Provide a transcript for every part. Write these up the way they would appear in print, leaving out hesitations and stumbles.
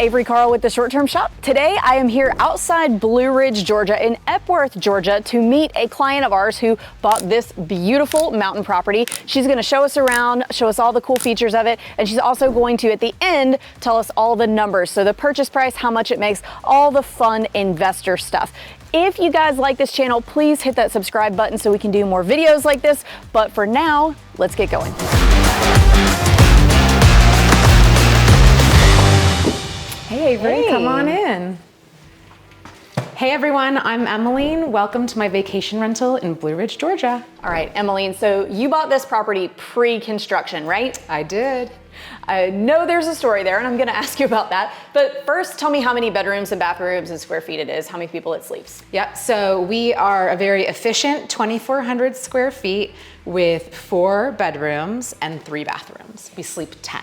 Avery Carl with the Short Term Shop. Today I am here outside Blue Ridge, Georgia in Epworth, Georgia to meet a client of ours who bought this beautiful mountain property. She's going to show us around, show us all the cool features of it, and she's also going to, at the end, tell us all the numbers. So the purchase price, how much it makes, all the fun investor stuff. If you guys like this channel, please hit that subscribe button so we can do more videos like this. But for now, let's get going. Hey Avery, come on in. Hey everyone, I'm Emeline. Welcome to my vacation rental in Blue Ridge, Georgia. All right, Emeline, so you bought this property pre-construction, right? I did. I know there's a story there and I'm gonna ask you about that. But first, tell me how many bedrooms and bathrooms and square feet it is, how many people it sleeps. Yep, so we are a very efficient 2,400 square feet with 4 bedrooms and 3 bathrooms. We sleep 10.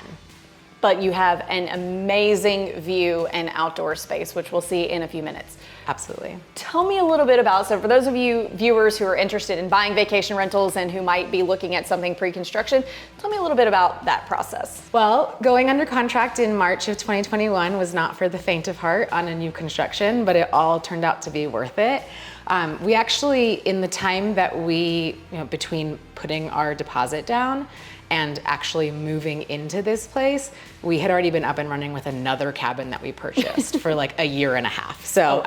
But you have an amazing view and outdoor space, which we'll see in a few minutes. Absolutely. Tell me a little bit about, so for those of you viewers who are interested in buying vacation rentals and who might be looking at something pre-construction, tell me a little bit about that process. Well, going under contract in March of 2021 was not for the faint of heart on a new construction, but it all turned out to be worth it. We actually, in the time that we, between putting our deposit down and actually moving into this place, we had already been up and running with another cabin that we purchased for like a year and a half. So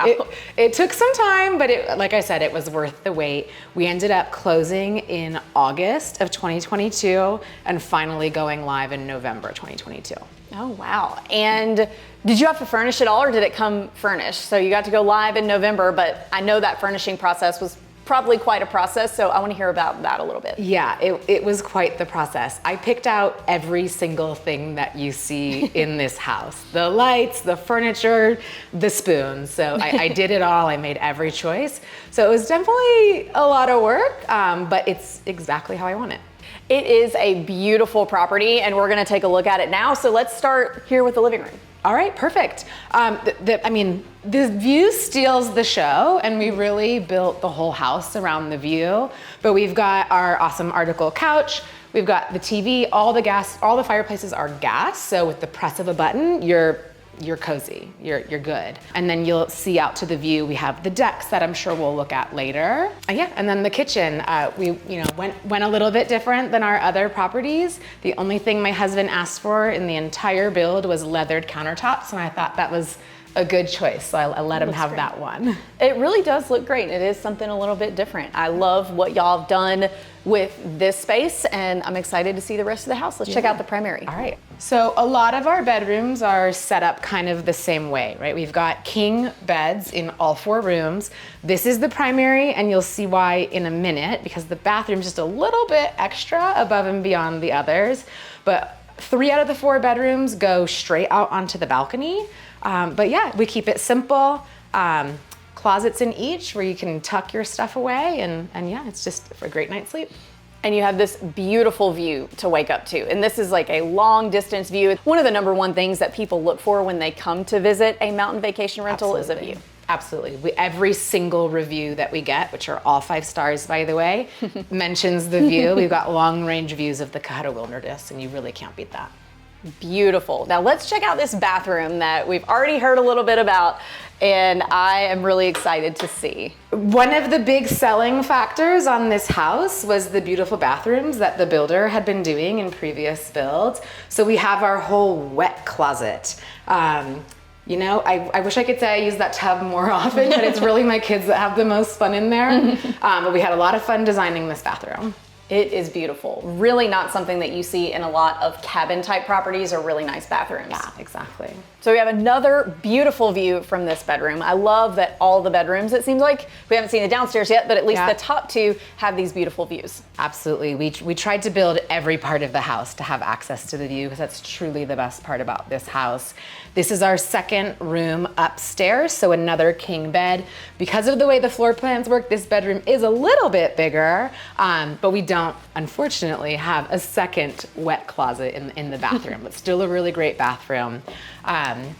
it took some time, but like I said, it was worth the wait. We ended up closing in August of 2022 and finally going live in November 2022. Oh, wow. And did you have to furnish it all or did it come furnished? So you got to go live in November, but I know that furnishing process was probably quite a process, so I want to hear about that a little bit. Yeah, it was quite the process. I picked out every single thing that you see in this house. The lights, the furniture, the spoons. So I did it all. I made every choice. So it was definitely a lot of work, but it's exactly how I want it. It is a beautiful property and we're going to take a look at it now. So let's start here with the living room. All right, perfect. The view steals the show and we really built the whole house around the view, but we've got our awesome article couch. We've got the TV, all the fireplaces are gas. So with the press of a button, you're cozy, you're good. And then you'll see out to the view, we have the decks that I'm sure we'll look at later. And then the kitchen, we went a little bit different than our other properties. The only thing my husband asked for in the entire build was leathered countertops, and I thought that was a good choice, so I let him have that one. It really does look great. It is something a little bit different. I love what y'all have done with this space and I'm excited to see the rest of the house. Let's check out the primary. All right. So a lot of our bedrooms are set up kind of the same way, right? We've got king beds in all 4 rooms. This is the primary and you'll see why in a minute because the bathroom's just a little bit extra above and beyond the others. But 3 out of the 4 bedrooms go straight out onto the balcony. But yeah, we keep it simple. Closets in each where you can tuck your stuff away and yeah, it's just for a great night's sleep. And you have this beautiful view to wake up to. And this is like a long distance view. One of the #1 things that people look for when they come to visit a mountain vacation rental is a view. Absolutely. Every single review that we get, which are all 5 stars by the way, mentions the view. We've got long range views of the Caheta Wilderness and you really can't beat that. Beautiful. Now let's check out this bathroom that we've already heard a little bit about and I am really excited to see. One of the big selling factors on this house was the beautiful bathrooms that the builder had been doing in previous builds. So we have our whole wet closet. I wish I could say I use that tub more often, but it's really my kids that have the most fun in there. But we had a lot of fun designing this bathroom. It is beautiful. Really not something that you see in a lot of cabin type properties or really nice bathrooms. Yeah, exactly. So we have another beautiful view from this bedroom. I love that all the bedrooms, it seems like, we haven't seen the downstairs yet, but at least the top 2 have these beautiful views. Absolutely. We tried to build every part of the house to have access to the view because that's truly the best part about this house. This is our 2nd room upstairs, so another king bed. Because of the way the floor plans work, this bedroom is a little bit bigger, but we don't, unfortunately, have a 2nd wet closet in the bathroom, but still a really great bathroom.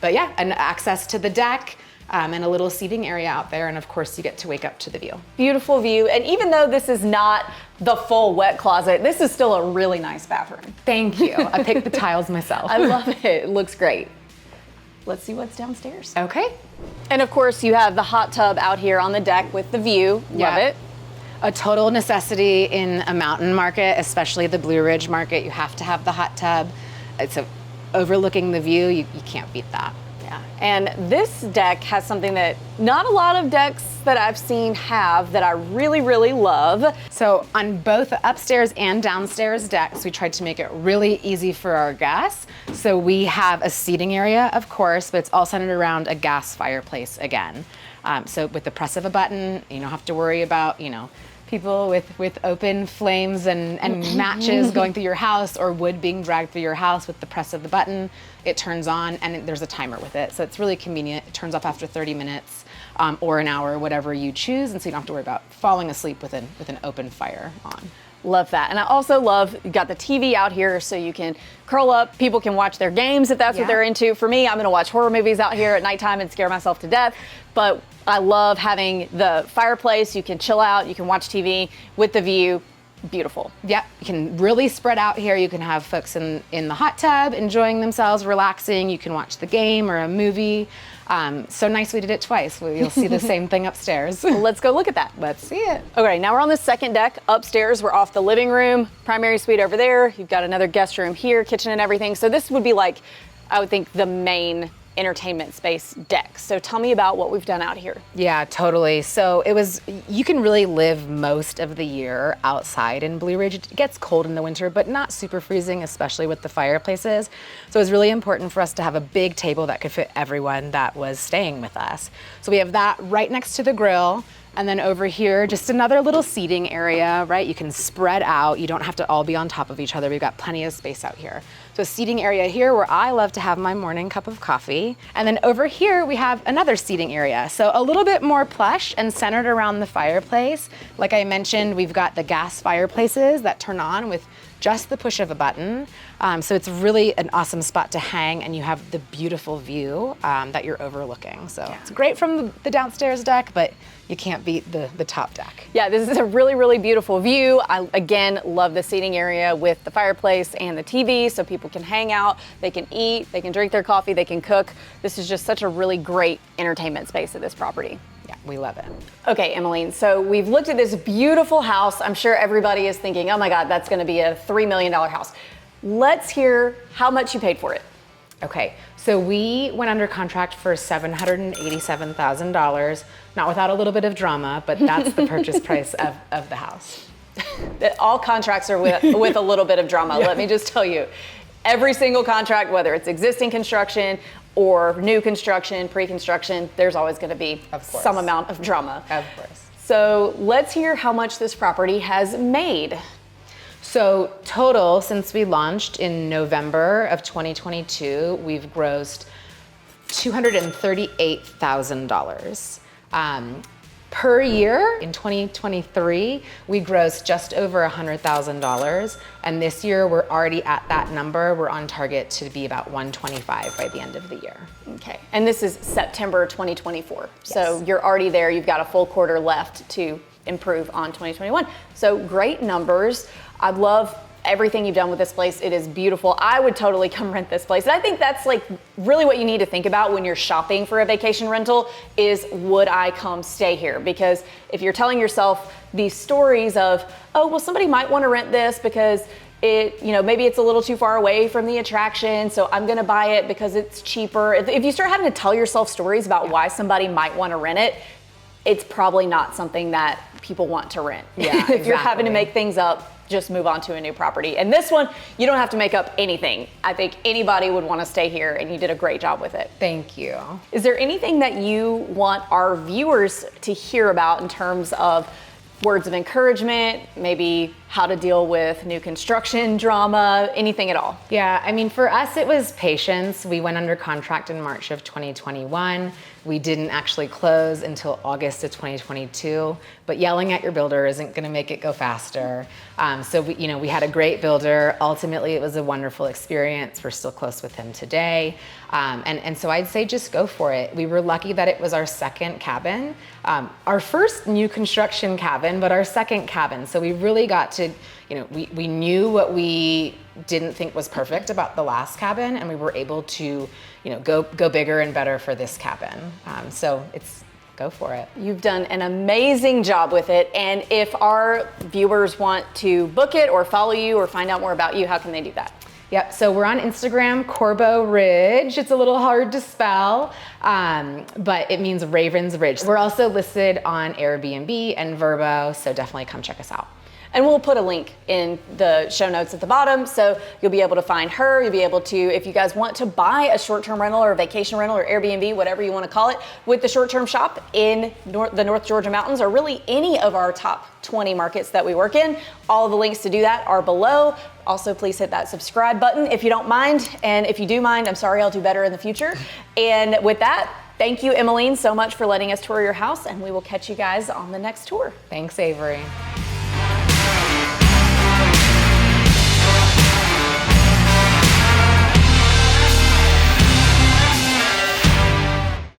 But yeah, and access to the deck, and a little seating area out there, and of course you get to wake up to the view. Beautiful view, and even though this is not the full wet closet, this is still a really nice bathroom. Thank you. I picked the tiles myself. I love it. It looks great. let's see what's downstairs. Okay. And of course, you have the hot tub out here on the deck with the view. Love it. A total necessity in a mountain market, especially the Blue Ridge market. You have to have the hot tub. It's overlooking the view. You can't beat that. Yeah. And this deck has something that not a lot of decks that I've seen have that I really, really love. So on both upstairs and downstairs decks, we tried to make it really easy for our guests. So we have a seating area, of course, but it's all centered around a gas fireplace again. So with the press of a button, you don't have to worry about, people with open flames and matches going through your house or wood being dragged through your house. With the press of the button, it turns on, and there's a timer with it. So it's really convenient. It turns off after 30 minutes or an hour, whatever you choose. And so you don't have to worry about falling asleep with an open fire on. Love that. And I also love, you got the TV out here so you can curl up. People can watch their games if that's what they're into. For me, I'm going to watch horror movies out here at nighttime and scare myself to death. But I love having the fireplace. You can chill out. You can watch TV with the view. Beautiful. Yep. You can really spread out here. You can have folks in the hot tub enjoying themselves, relaxing. You can watch the game or a movie. So nice we did it twice. You'll see the same thing upstairs. Well, let's go look at that. Let's see it. Okay, now we're on the second deck upstairs. We're off the living room, primary suite over there. You've got another guest room here, kitchen and everything. So this would be like, I would think, the main entertainment space deck. So tell me about what we've done out here. Yeah, totally. So you can really live most of the year outside in Blue Ridge. It gets cold in the winter, but not super freezing, especially with the fireplaces. So it was really important for us to have a big table that could fit everyone that was staying with us. So we have that right next to the grill. And then over here, just another little seating area, right? You can spread out. You don't have to all be on top of each other. We've got plenty of space out here. So a seating area here where I love to have my morning cup of coffee. And then over here, we have another seating area. So a little bit more plush and centered around the fireplace. Like I mentioned, we've got the gas fireplaces that turn on with just the push of a button. So it's really an awesome spot to hang, and you have the beautiful view that you're overlooking. So it's great from the downstairs deck, but you can't beat the top deck. Yeah, this is a really, really beautiful view. I, again, love the seating area with the fireplace and the TV so people can hang out, they can eat, they can drink their coffee, they can cook. This is just such a really great entertainment space at this property. Yeah, we love it. Okay, Emeline, so we've looked at this beautiful house. I'm sure everybody is thinking, oh my God, that's gonna be a $3 million house. Let's hear how much you paid for it. Okay, so we went under contract for $787,000, not without a little bit of drama, but that's the purchase price of the house. All contracts are with a little bit of drama, let me just tell you. Every single contract, whether it's existing construction or new construction, pre-construction, there's always gonna be some amount of drama. Of course. So let's hear how much this property has made. So total, since we launched in November of 2022, we've grossed $238,000. Per year, in 2023, we grossed just over $100,000. And this year, we're already at that number. We're on target to be about 125 by the end of the year. Okay, and this is September 2024. Yes. So you're already there. You've got a full quarter left to improve on 2021. So great numbers. I love everything you've done with this place. It is beautiful. I would totally come rent this place. And I think that's like really what you need to think about when you're shopping for a vacation rental is, would I come stay here? Because if you're telling yourself these stories of, oh, well, somebody might want to rent this because it, maybe it's a little too far away from the attraction, so I'm gonna buy it because it's cheaper. If you start having to tell yourself stories about why somebody might want to rent it, it's probably not something that people want to rent. Yeah, if you're having to make things up, just move on to a new property. And this one, you don't have to make up anything. I think anybody would want to stay here, and you did a great job with it. Thank you. Is there anything that you want our viewers to hear about in terms of words of encouragement, maybe how to deal with new construction drama, anything at all? Yeah, I mean, for us, it was patience. We went under contract in March of 2021. We didn't actually close until August of 2022, but yelling at your builder isn't gonna make it go faster. So we had a great builder. Ultimately, it was a wonderful experience. We're still close with him today. And so I'd say just go for it. We were lucky that it was our second cabin, our first new construction cabin, but our second cabin. So we really got to, we knew what we didn't think was perfect about the last cabin, and we were able to, go bigger and better for this cabin. So go for it. You've done an amazing job with it. And if our viewers want to book it or follow you or find out more about you, how can they do that? Yep, so we're on Instagram, Corbo Ridge. It's a little hard to spell, but it means Ravens Ridge. We're also listed on Airbnb and Vrbo, so definitely come check us out. And we'll put a link in the show notes at the bottom, so you'll be able to find her. You'll be able to, if you guys want to buy a short-term rental or a vacation rental or Airbnb, whatever you want to call it, with the short-term shop in the North Georgia mountains, or really any of our top 20 markets that we work in. All of the links to do that are below. Also, please hit that subscribe button if you don't mind. And if you do mind, I'm sorry, I'll do better in the future. And with that, thank you, Emeline, so much for letting us tour your house, and we will catch you guys on the next tour. Thanks, Avery.